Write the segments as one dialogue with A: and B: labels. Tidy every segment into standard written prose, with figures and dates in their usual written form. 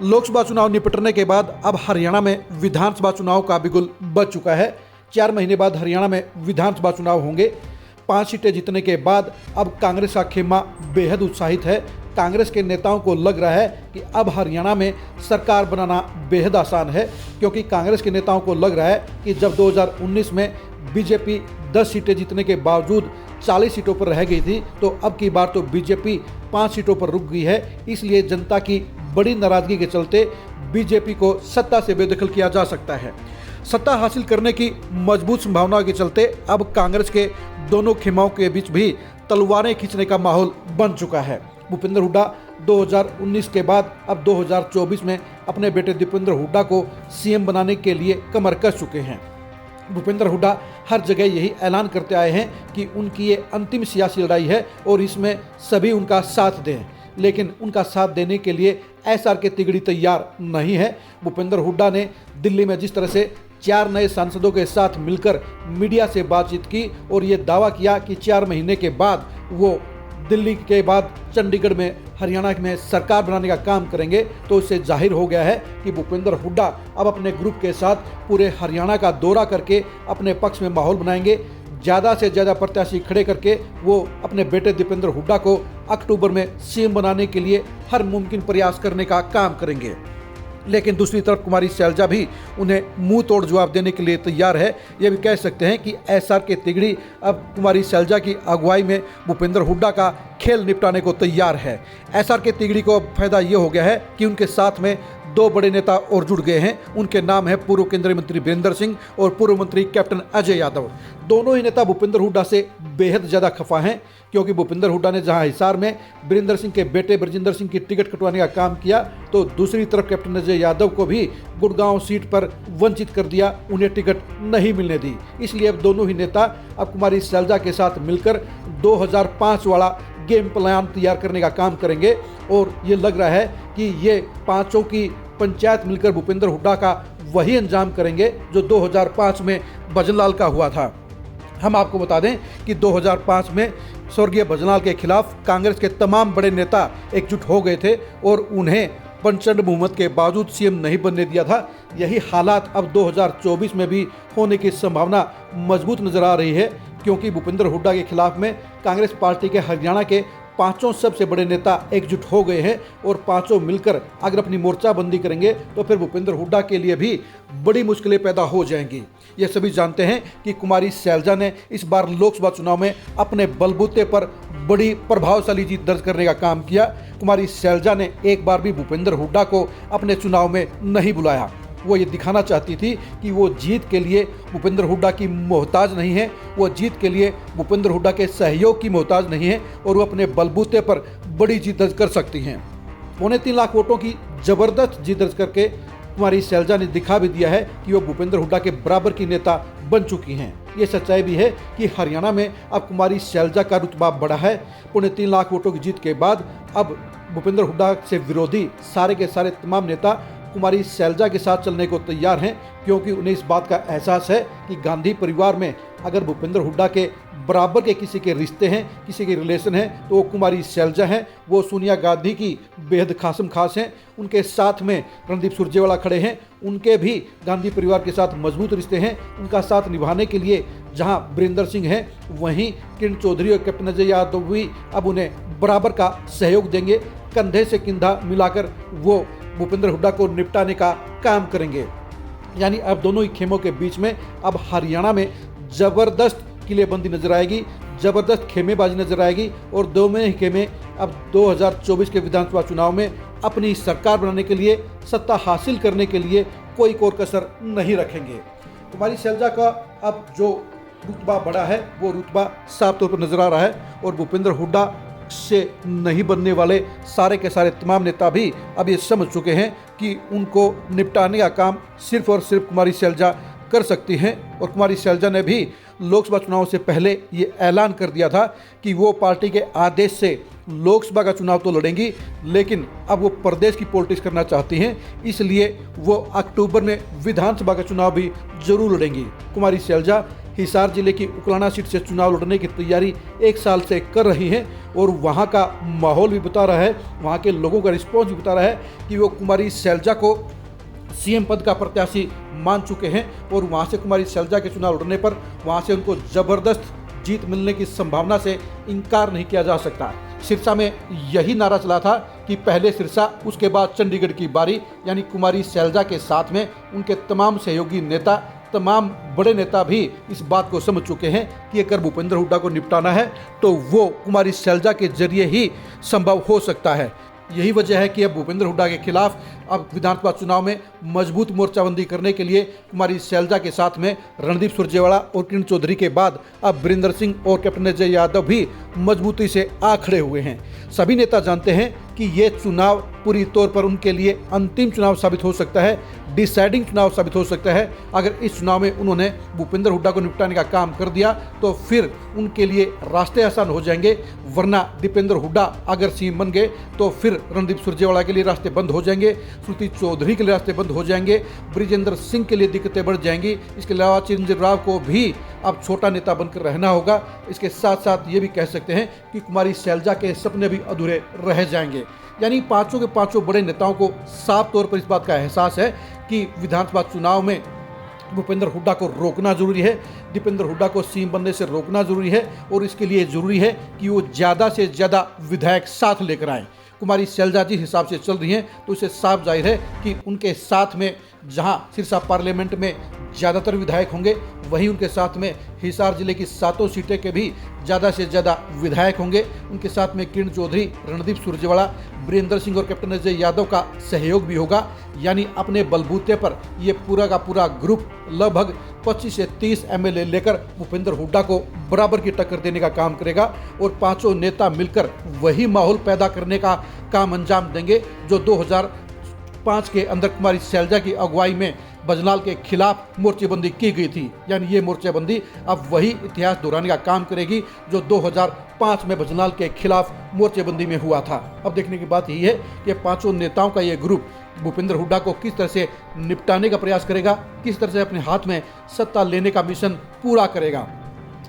A: लोकसभा चुनाव निपटने के बाद अब हरियाणा में विधानसभा चुनाव का बिगुल बज चुका है। 4 महीने बाद हरियाणा में विधानसभा चुनाव होंगे। 5 सीटें जीतने के बाद अब कांग्रेस का खेमा बेहद उत्साहित है। कांग्रेस के नेताओं को लग रहा है कि अब हरियाणा में सरकार बनाना बेहद आसान है, क्योंकि कांग्रेस के नेताओं को लग रहा है कि जब 2019 में बीजेपी 10 सीटें जीतने के बावजूद 40 सीटों पर रह गई थी, तो अब की बार तो बीजेपी 5 सीटों पर रुक गई है। इसलिए जनता की बड़ी नाराजगी के चलते बीजेपी को सत्ता से बेदखल किया जा सकता है। सत्ता हासिल करने की मजबूत संभावना के चलते अब कांग्रेस के दोनों खेमाओं के बीच भी तलवारें खींचने का माहौल बन चुका है। भूपेंद्र हुड्डा 2019 के बाद अब 2024 में अपने बेटे दीपेंद्र हुड्डा को सीएम बनाने के लिए कमर कस चुके हैं। भूपेंद्र हुड्डा हर जगह यही ऐलान करते आए हैं कि उनकी ये अंतिम सियासी लड़ाई है और इसमें सभी उनका साथ दें, लेकिन उनका साथ देने के लिए एसआर के तिगड़ी तैयार नहीं है। भूपेंद्र हुड्डा ने दिल्ली में जिस तरह से 4 नए सांसदों के साथ मिलकर मीडिया से बातचीत की और ये दावा किया कि 4 महीने के बाद वो दिल्ली के बाद चंडीगढ़ में हरियाणा में सरकार बनाने का काम करेंगे, तो इससे जाहिर हो गया है कि भूपेंद्र हुड्डा अब अपने ग्रुप के साथ पूरे हरियाणा का दौरा करके अपने पक्ष में माहौल बनाएंगे। ज़्यादा से ज़्यादा प्रत्याशी खड़े करके वो अपने बेटे दीपेंद्र हुड्डा को अक्टूबर में सीएम बनाने के लिए हर मुमकिन प्रयास करने का काम करेंगे। लेकिन दूसरी तरफ कुमारी शैलजा भी उन्हें मुंह तोड़ जवाब देने के लिए तैयार है। ये भी कह सकते हैं कि एसआर के तिगड़ी अब कुमारी शैलजा की अगुवाई में भूपेंद्र हुड्डा का खेल निपटाने को तैयार है। एसआर के तिगड़ी को अब फायदा ये हो गया है कि उनके साथ में 2 बड़े नेता और जुड़ गए हैं। उनके नाम है पूर्व केंद्रीय मंत्री वीरेंद्र सिंह और पूर्व मंत्री कैप्टन अजय यादव। दोनों ही नेता भूपेंद्र हुड्डा से बेहद ज़्यादा खफा हैं, क्योंकि भूपेंद्र हुड्डा ने जहां हिसार में वीरेंद्र सिंह के बेटे ब्रजेंद्र सिंह की टिकट कटवाने का काम किया, तो दूसरी तरफ कैप्टन अजय यादव को भी गुड़गांव सीट पर वंचित कर दिया, उन्हें टिकट नहीं मिलने दी। इसलिए अब दोनों ही नेता अब कुमारी शैलजा के साथ मिलकर 2005 वाला गेम प्लान तैयार करने का काम करेंगे और ये लग रहा है कि ये पांचों की पंचायत मिलकर भूपेंद्र हुड्डा का वही अंजाम करेंगे जो 2005 में भजनलाल का हुआ था। हम आपको बता दें कि 2005 में स्वर्गीय भजनलाल के खिलाफ कांग्रेस के तमाम बड़े नेता एकजुट हो गए थे और उन्हें प्रचंड बहुमत के बावजूद सीएम नहीं बनने दिया था। यही हालात अब 2024 में भी होने की संभावना मजबूत नजर आ रही है, क्योंकि भूपेंद्र हुड्डा के खिलाफ में कांग्रेस पार्टी के हरियाणा के 5 सबसे बड़े नेता एकजुट हो गए हैं और 5 मिलकर अगर अपनी मोर्चाबंदी करेंगे तो फिर भूपेंद्र हुड्डा के लिए भी बड़ी मुश्किलें पैदा हो जाएंगी। ये सभी जानते हैं कि कुमारी शैलजा ने इस बार लोकसभा चुनाव में अपने बलबूते पर बड़ी प्रभावशाली जीत दर्ज करने का काम किया। कुमारी शैलजा ने एक बार भी भूपेंद्र हुड्डा को अपने चुनाव में नहीं बुलाया। वो ये दिखाना चाहती थी कि वो जीत के लिए भूपेंद्र हुड्डा की मोहताज नहीं है, वो जीत के लिए भूपेंद्र हुड्डा के सहयोग की मोहताज नहीं है और वो अपने बलबूते पर बड़ी जीत दर्ज कर सकती हैं। 3.25 लाख वोटों की जबरदस्त जीत दर्ज करके कुमारी शैलजा ने दिखा भी दिया है कि वो भूपेंद्र हुड्डा के बराबर की नेता बन चुकी हैं। ये सच्चाई भी है कि हरियाणा में अब कुमारी शैलजा का रुतबा बढ़ा है। 3.25 लाख वोटों की जीत के बाद अब भूपेंद्र हुड्डा से विरोधी सारे के सारे तमाम नेता कुमारी शैलजा के साथ चलने को तैयार हैं, क्योंकि उन्हें इस बात का एहसास है कि गांधी परिवार में अगर भूपेंद्र हुड्डा के बराबर के किसी के रिश्ते हैं, किसी के रिलेशन हैं, तो वो कुमारी शैलजा हैं। वो सोनिया गांधी की बेहद खासम खास हैं। उनके साथ में रणदीप सुरजेवाला खड़े हैं, उनके भी गांधी परिवार के साथ मजबूत रिश्ते हैं। उनका साथ निभाने के लिए जहां वीरेंद्र सिंह हैं, वहीं किरण चौधरी और कैप्टन अजय यादव भी अब उन्हें बराबर का सहयोग देंगे। कंधे से कंधा मिलाकर वो भूपेंद्र हुड्डा को निपटाने का काम करेंगे। यानी अब दोनों ही खेमों के बीच में अब हरियाणा में जबरदस्त किलेबंदी नजर आएगी, जबरदस्त खेमेबाजी नजर आएगी और दोनों ही खेमे अब 2024 के विधानसभा चुनाव में अपनी सरकार बनाने के लिए, सत्ता हासिल करने के लिए कोई कोर कसर नहीं रखेंगे। कुमारी शैलजा का अब जो रुतबा बढ़ा है वो रुतबा साफ तौर पर नजर आ रहा है और भूपेंद्र हुड्डा से नहीं बनने वाले सारे के सारे तमाम नेता भी अब ये समझ चुके हैं कि उनको निपटाने का काम सिर्फ और सिर्फ कुमारी शैलजा कर सकती हैं। और कुमारी शैलजा ने भी लोकसभा चुनाव से पहले ये ऐलान कर दिया था कि वो पार्टी के आदेश से लोकसभा का चुनाव तो लड़ेंगी, लेकिन अब वो प्रदेश की पॉलिटिक्स करना चाहती हैं, इसलिए वो अक्टूबर में विधानसभा का चुनाव भी जरूर लड़ेंगी। कुमारी शैलजा हिसार जिले की उकलाना सीट से चुनाव लड़ने की तैयारी 1 साल से कर रही हैं और वहां का माहौल भी बता रहा है, वहां के लोगों का रिस्पॉन्स भी बता रहा है कि वो कुमारी शैलजा को सीएम पद का प्रत्याशी मान चुके हैं और वहां से कुमारी शैलजा के चुनाव लड़ने पर वहां से उनको जबरदस्त जीत मिलने की संभावना से इनकार नहीं किया जा सकता। सिरसा में यही नारा चला था कि पहले सिरसा उसके बाद चंडीगढ़ की बारी, यानी कुमारी शैलजा के साथ में उनके तमाम सहयोगी नेता, तमाम बड़े नेता भी इस बात को समझ चुके हैं कि अगर भूपेंद्र हुड्डा को निपटाना है तो वो कुमारी शैलजा के जरिए ही संभव हो सकता है। यही वजह है कि अब भूपेंद्र हुड्डा के खिलाफ अब विधानसभा चुनाव में मजबूत मोर्चाबंदी करने के लिए कुमारी शैलजा के साथ में रणदीप सुरजेवाला और किरण चौधरी के बाद अब वीरेंद्र सिंह और कैप्टन अजय यादव भी मजबूती से आ खड़े हुए हैं। सभी नेता जानते हैं कि ये चुनाव पूरी तौर पर उनके लिए अंतिम चुनाव साबित हो सकता है, डिसाइडिंग चुनाव साबित हो सकता है। अगर इस चुनाव में उन्होंने भूपेंद्र हुड्डा को निपटाने का काम कर दिया तो फिर उनके लिए रास्ते आसान हो जाएंगे, वरना दीपेंद्र हुड्डा अगर सीएम बन गए तो फिर रणदीप सुरजेवाला के लिए रास्ते बंद हो जाएंगे, श्रुति चौधरी के लिए रास्ते बंद हो जाएंगे, ब्रिजेंद्र सिंह के लिए दिक्कतें बढ़ जाएंगी। इसके अलावा चिरंजीव राव को भी अब छोटा नेता बनकर रहना होगा। इसके साथ साथ ये भी कह सकते हैं कि कुमारी शैलजा के सपने भी अधूरे रह जाएंगे। यानी पांचों के पांचों बड़े नेताओं को साफ तौर पर इस बात का एहसास है कि विधानसभा चुनाव में भूपेंद्र हुड्डा को रोकना जरूरी है, दीपेंद्र हुड्डा को सीएम बनने से रोकना जरूरी है और इसके लिए जरूरी है कि वो ज़्यादा से ज़्यादा विधायक साथ लेकर आएँ। कुमारी शैलजा जिस हिसाब से चल रही हैं तो इससे साफ जाहिर है कि उनके साथ में जहां सिरसा पार्लियामेंट में ज़्यादातर विधायक होंगे, वहीं उनके साथ में हिसार जिले की 7 सीटें के भी ज़्यादा से ज़्यादा विधायक होंगे। उनके साथ में किरण चौधरी, रणदीप सुरजेवाला, वीरेंद्र सिंह और कैप्टन अजय यादव का सहयोग भी होगा। यानी अपने बलबूते पर ये पूरा का पूरा ग्रुप लगभग 25 से 30 एमएलए लेकर भूपेंद्र हुड्डा को बराबर की टक्कर देने का काम करेगा और पांचों नेता मिलकर वही माहौल पैदा करने का काम अंजाम देंगे जो 2005 के अंदर कुमारी शैलजा की अगुवाई में बजनाल के खिलाफ मोर्चेबंदी की गई थी। यानी ये मोर्चेबंदी अब वही इतिहास दोहराने का काम करेगी जो 2005 में बजनाल के खिलाफ मोर्चेबंदी में हुआ था। अब देखने की बात यही है कि पांचों नेताओं का ये ग्रुप भूपेंद्र हुड्डा को किस तरह से निपटाने का प्रयास करेगा, किस तरह से अपने हाथ में सत्ता लेने का मिशन पूरा करेगा।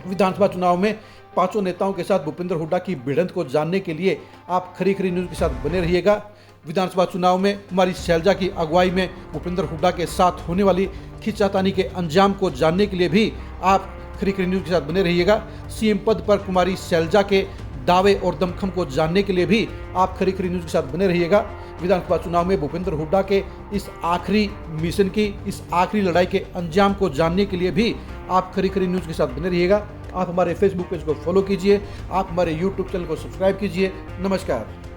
A: विधानसभा चुनाव में पांचों नेताओं के साथ भूपेंद्र हुड्डा की भिड़ंत को जानने के लिए आप खरी खरी न्यूज़ के साथ बने रहिएगा। विधानसभा चुनाव में कुमारी शैलजा की अगुवाई में भूपेंद्र हुड्डा के साथ होने वाली खींचातानी के अंजाम को जानने के लिए भी आप खरी खरी न्यूज़ के साथ बने रहिएगा। सीएम पद पर कुमारी शैलजा के दावे और दमखम को जानने के लिए भी आप खरी खरी न्यूज़ के साथ बने रहिएगा। विधानसभा चुनाव में भूपेंद्र हुड्डा के इस आखिरी मिशन की, इस आखिरी लड़ाई के अंजाम को जानने के लिए भी आप खरी खरी न्यूज़ के साथ बने रहिएगा। आप हमारे फेसबुक पेज को फॉलो कीजिए, आप हमारे यूट्यूब चैनल को सब्सक्राइब कीजिए। नमस्कार।